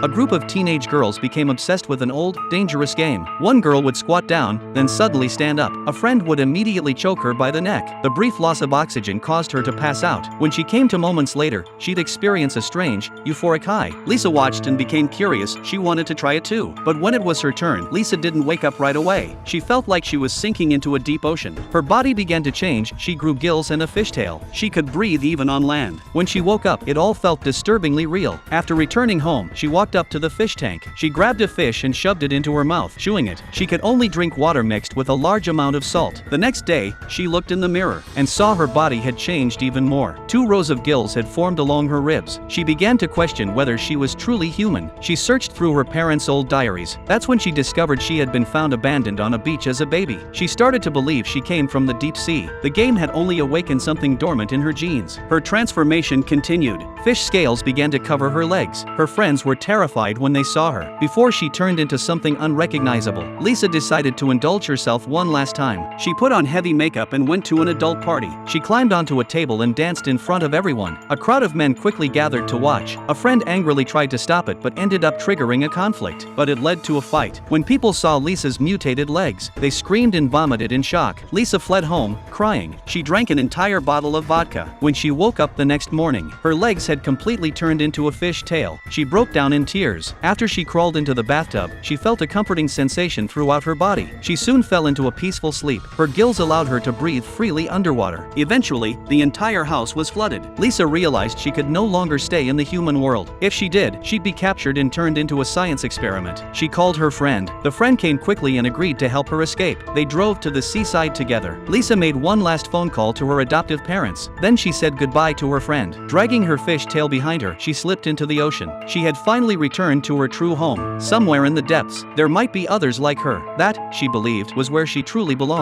A group of teenage girls became obsessed with an old, dangerous game. One girl would squat down, then suddenly stand up. A friend would immediately choke her by the neck. The brief loss of oxygen caused her to pass out. When she came to moments later, she'd experience a strange, euphoric high. Lisa watched and became curious. She wanted to try it too. But when it was her turn, Lisa didn't wake up right away. She felt like she was sinking into a deep ocean. Her body began to change. She grew gills and a fishtail. She could breathe even on land. When she woke up, it all felt disturbingly real. After returning home, she walked up to the fish tank. She grabbed a fish and shoved it into her mouth, chewing it. She could only drink water mixed with a large amount of salt. The next day, she looked in the mirror and saw her body had changed even more. 2 rows of gills had formed along her ribs. She began to question whether she was truly human. She searched through her parents' old diaries. That's when she discovered she had been found abandoned on a beach as a baby. She started to believe she came from the deep sea. The game had only awakened something dormant in her genes. Her transformation continued. Fish scales began to cover her legs. Her friends were terrified when they saw her. Before she turned into something unrecognizable, Lisa decided to indulge herself one last time. She put on heavy makeup and went to an adult party. She climbed onto a table and danced in front of everyone. A crowd of men quickly gathered to watch. A friend angrily tried to stop it but ended up triggering a conflict. But it led to a fight. When people saw Lisa's mutated legs, they screamed and vomited in shock. Lisa fled home, crying. She drank an entire bottle of vodka. When she woke up the next morning, her legs had completely turned into a fish tail. She broke down in tears. After she crawled into the bathtub, she felt a comforting sensation throughout her body. She soon fell into a peaceful sleep. Her gills allowed her to breathe freely underwater. Eventually, the entire house was flooded. Lisa realized she could no longer stay in the human world. If she did, she'd be captured and turned into a science experiment. She called her friend. The friend came quickly and agreed to help her escape. They drove to the seaside together. Lisa made one last phone call to her adoptive parents. Then she said goodbye to her friend. Dragging her fish tail behind her, she slipped into the ocean. She had finally returned to her true home. Somewhere in the depths, there might be others like her. That, she believed, was where she truly belonged.